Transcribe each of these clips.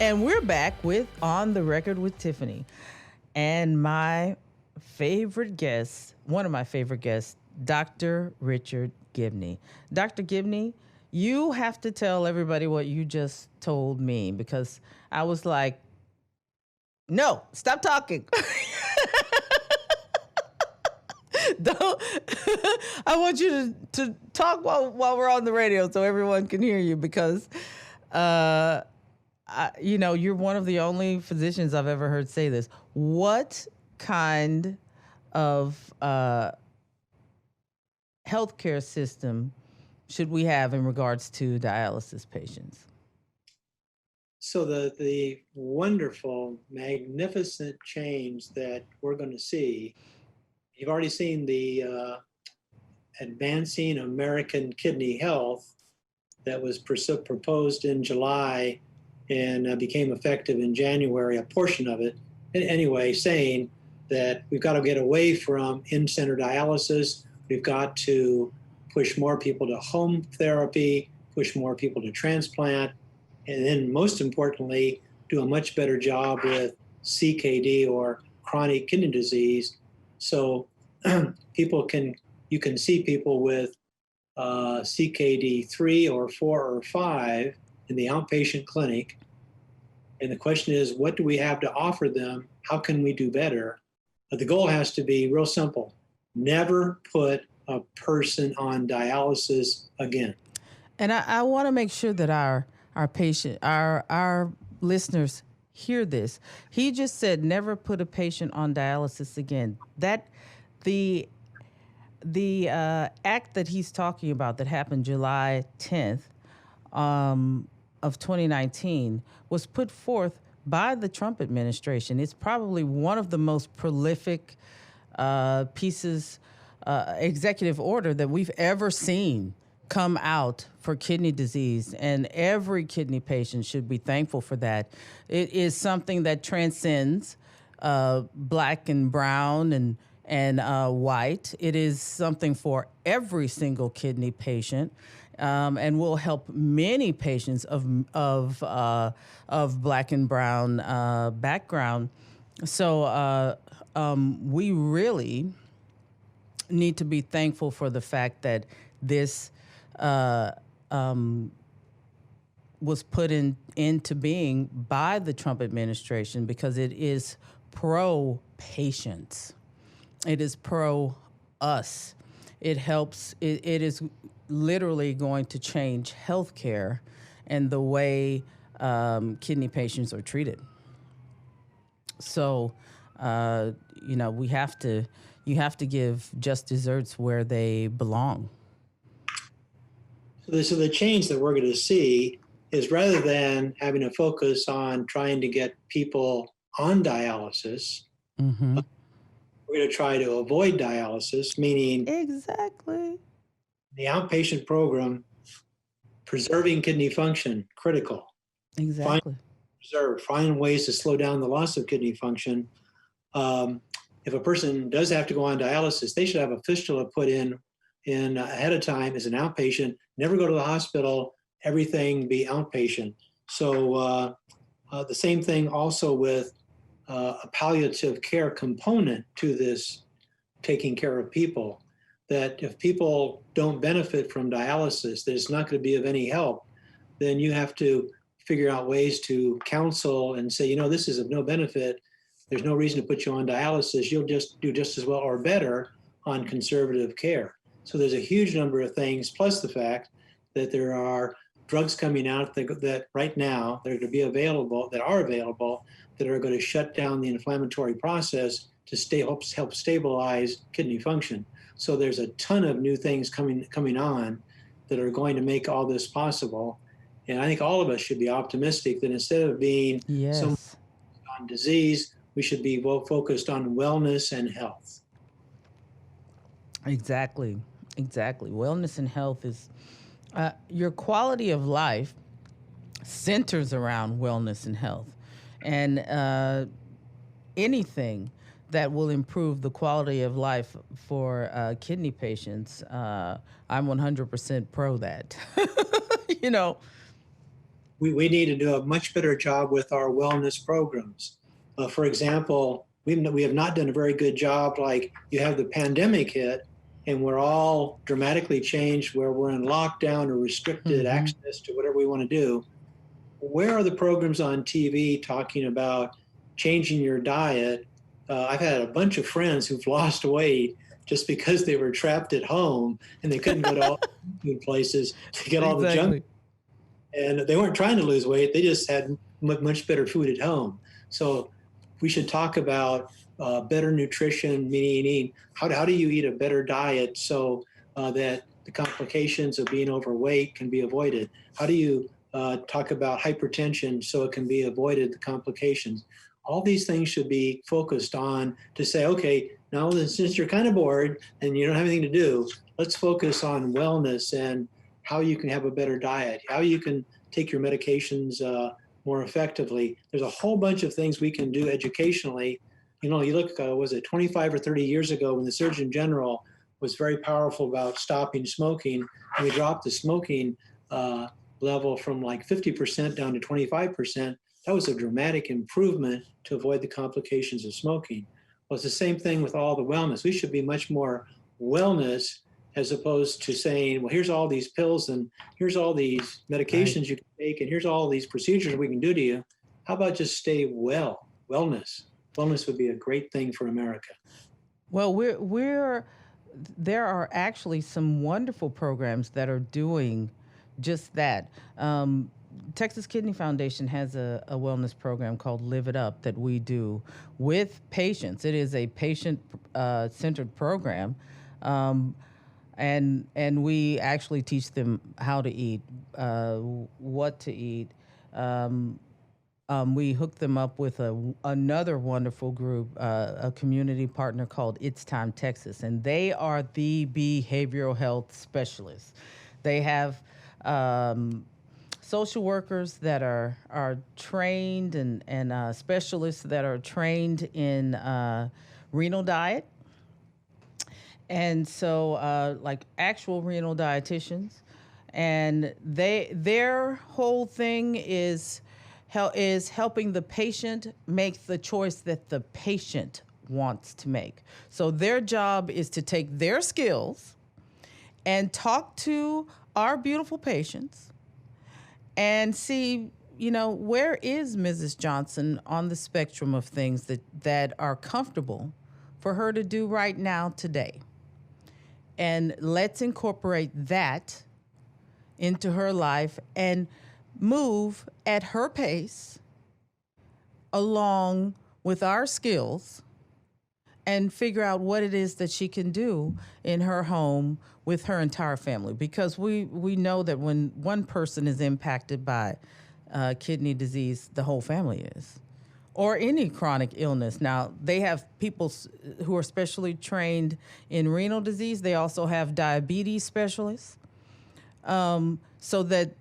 And we're back with On the Record with Tiffany. And my favorite guest, one of my favorite guests, Dr. Richard Gibney. Dr. Gibney, you have to tell everybody what you just told me, because I was like, no, stop talking. Don't. I want you to talk while we're on the radio so everyone can hear you, because you're one of the only physicians I've ever heard say this. What kind of healthcare system should we have in regards to dialysis patients? So the wonderful, magnificent change that we're going to see, you've already seen the Advancing American Kidney Health that was proposed in July and became effective in January, a portion of it. Anyway, saying that we've got to get away from in-center dialysis. We've got to push more people to home therapy, push more people to transplant, and then most importantly, do a much better job with CKD or chronic kidney disease. So you can see people with CKD 3 or 4 or 5 in the outpatient clinic. And the question is, what do we have to offer them? How can we do better? But the goal has to be real simple. Never put a person on dialysis again. And I want to make sure that our listeners hear this. He just said, never put a patient on dialysis again. That the act that he's talking about that happened July 10th of 2019 was put forth by the Trump administration. It's probably one of the most prolific pieces, executive order that we've ever seen come out for kidney disease, and every kidney patient should be thankful for that. It is something that transcends black and brown and white. It is something for every single kidney patient, and will help many patients of black and brown background. So we really need to be thankful for the fact that this was put into being by the Trump administration, because it is pro-patients. It is pro-us. It helps. It is literally going to change healthcare and the way kidney patients are treated. So, you have to give just desserts where they belong. So the change that we're going to see is, rather than having a focus on trying to get people on dialysis, Mm-hmm. we're going to try to avoid dialysis, meaning Exactly. the outpatient program, preserving kidney function, critical. Exactly. Find ways to slow down the loss of kidney function. If a person does have to go on dialysis, they should have a fistula put in ahead of time as an outpatient. Never go to the hospital. Everything be outpatient. So the same thing also with a palliative care component to this taking care of people. That if people don't benefit from dialysis, that it's not going to be of any help, then you have to figure out ways to counsel and say, this is of no benefit. There's no reason to put you on dialysis. You'll just do just as well or better on conservative care. So there's a huge number of things, plus the fact that there are drugs coming out that right now that are going to be available, that are going to shut down the inflammatory process to help stabilize kidney function. So there's a ton of new things coming on that are going to make all this possible. And I think all of us should be optimistic that instead of being so on disease, we should be focused on wellness and health. Exactly. Wellness and health is your quality of life centers around wellness and health, and anything that will improve the quality of life for kidney patients, I'm 100% pro that. we need to do a much better job with our wellness programs. For example, we have not done a very good job. Like, you have the pandemic hit, and we're all dramatically changed where we're in lockdown or restricted access to whatever we want to do. Where are the programs on TV talking about changing your diet? I've had a bunch of friends who've lost weight just because they were trapped at home and they couldn't go to all the places to get all the junk. And they weren't trying to lose weight. They just had much better food at home. So we should talk about better nutrition, meaning how do you eat a better diet so that the complications of being overweight can be avoided? How do you talk about hypertension so it can be avoided, the complications? All these things should be focused on to say, okay, now since you're kind of bored and you don't have anything to do, let's focus on wellness and how you can have a better diet, how you can take your medications more effectively. There's a whole bunch of things we can do educationally. You know, you look, was it 25 or 30 years ago when the Surgeon General was very powerful about stopping smoking, and we dropped the smoking level from like 50% down to 25%. That was a dramatic improvement to avoid the complications of smoking. Well, it's the same thing with all the wellness. We should be much more wellness as opposed to saying, well, here's all these pills and here's all these medications you can take and here's all these procedures we can do to you. How about just stay well? Wellness. Wellness would be a great thing for America. Well, there are actually some wonderful programs that are doing just that. Texas Kidney Foundation has a wellness program called Live It Up that we do with patients. It is a patient-centered program. And we actually teach them how to eat, what to eat. We hook them up with another wonderful group, a community partner called It's Time Texas, and they are the behavioral health specialists. They have social workers that are trained and specialists that are trained in renal diet. And so, like actual renal dietitians, and their whole thing is helping the patient make the choice that the patient wants to make. So their job is to take their skills and talk to our beautiful patients and see, where is Mrs. Johnson on the spectrum of things that are comfortable for her to do right now today. And let's incorporate that into her life and move at her pace along with our skills and figure out what it is that she can do in her home with her entire family. Because we know that when one person is impacted by kidney disease, the whole family is. Or any chronic illness. Now, they have people who are specially trained in renal disease. They also have diabetes specialists, so that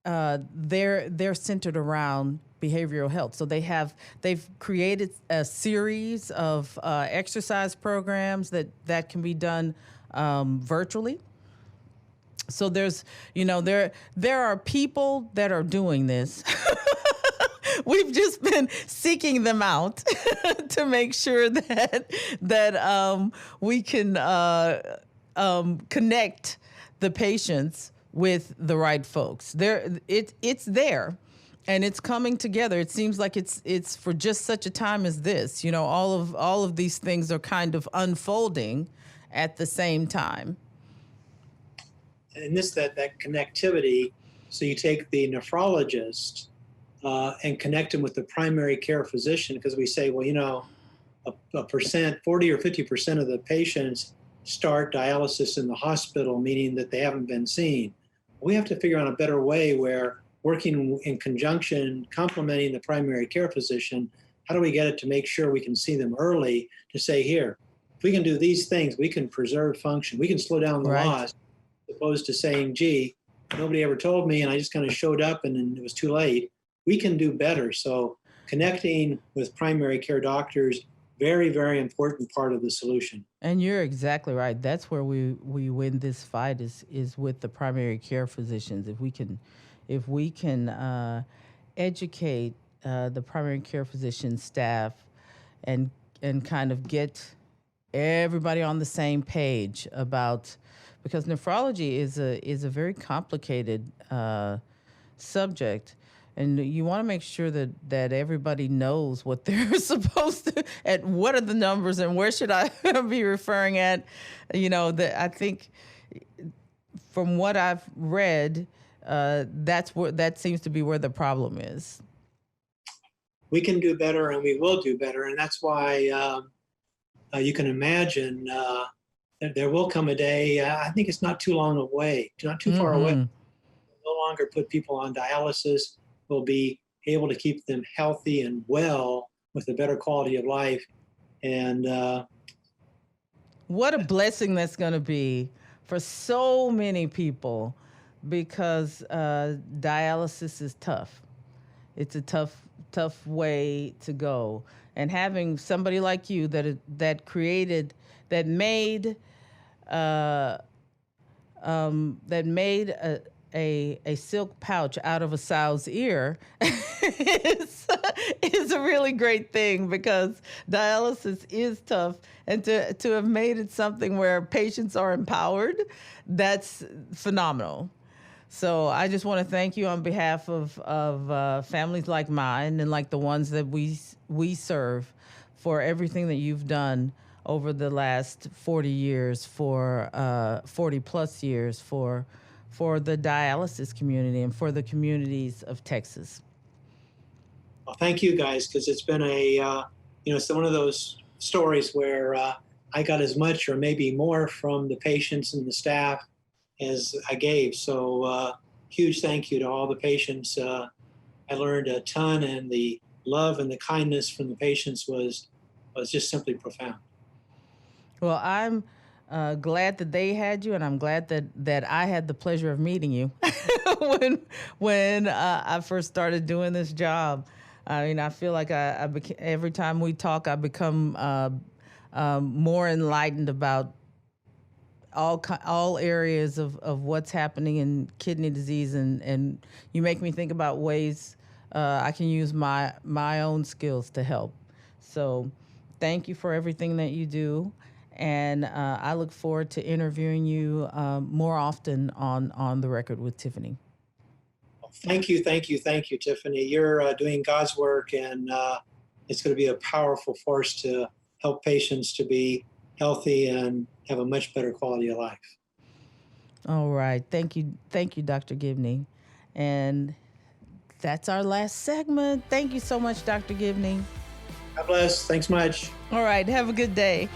they're centered around behavioral health. So they've created a series of exercise programs that can be done virtually. So there are people that are doing this. We've just been seeking them out to make sure that we can connect the patients with the right folks. It's there, and it's coming together. It seems like it's for just such a time as this. All of these things are kind of unfolding at the same time. And that connectivity. So you take the nephrologist. And connect them with the primary care physician, because we say, well, a percent, 40 or 50% of the patients start dialysis in the hospital, meaning that they haven't been seen. We have to figure out a better way where working in conjunction, complementing the primary care physician, how do we get it to make sure we can see them early to say, here, if we can do these things, we can preserve function, we can slow down the loss, as opposed to saying, gee, nobody ever told me and I just kind of showed up and then it was too late. We can do better. So connecting with primary care doctors, very, very important part of the solution. And you're exactly right. That's where we win this fight is with the primary care physicians. If if we can educate the primary care physician staff and kind of get everybody on the same page about, because nephrology is a very complicated subject, and you want to make sure that everybody knows what they're supposed to, at what are the numbers and where should I be referring at. That I think from what I've read, that seems to be where the problem is. We can do better, and we will do better, and that's why you can imagine that there will come a day. I think it's not too long away, not too far away. We'll no longer put people on dialysis. We'll be able to keep them healthy and well with a better quality of life. And what a blessing that's going to be for so many people, because dialysis is tough. It's a tough way to go. And having somebody like you that made a silk pouch out of a sow's ear is a really great thing, because dialysis is tough, and to have made it something where patients are empowered, that's phenomenal. So I just want to thank you on behalf of families like mine and like the ones that we serve, for everything that you've done over the last 40 years, for 40 plus years, for the dialysis community and for the communities of Texas. Well, thank you guys, because it's been it's one of those stories where I got as much or maybe more from the patients and the staff as I gave. So huge thank you to all the patients. I learned a ton, and the love and the kindness from the patients was just simply profound. Well, I'm glad that they had you, and I'm glad that I had the pleasure of meeting you when I first started doing this job. I mean, I feel like every time we talk, I become more enlightened about all areas of what's happening in kidney disease, and you make me think about ways I can use my own skills to help. So thank you for everything that you do, and I look forward to interviewing you more often on The Record with Tiffany. Thank you, Tiffany. You're doing God's work, and it's going to be a powerful force to help patients to be healthy and have a much better quality of life. All right. Thank you, Dr. Gibney. And that's our last segment. Thank you so much, Dr. Gibney. God bless. Thanks much. All right. Have a good day.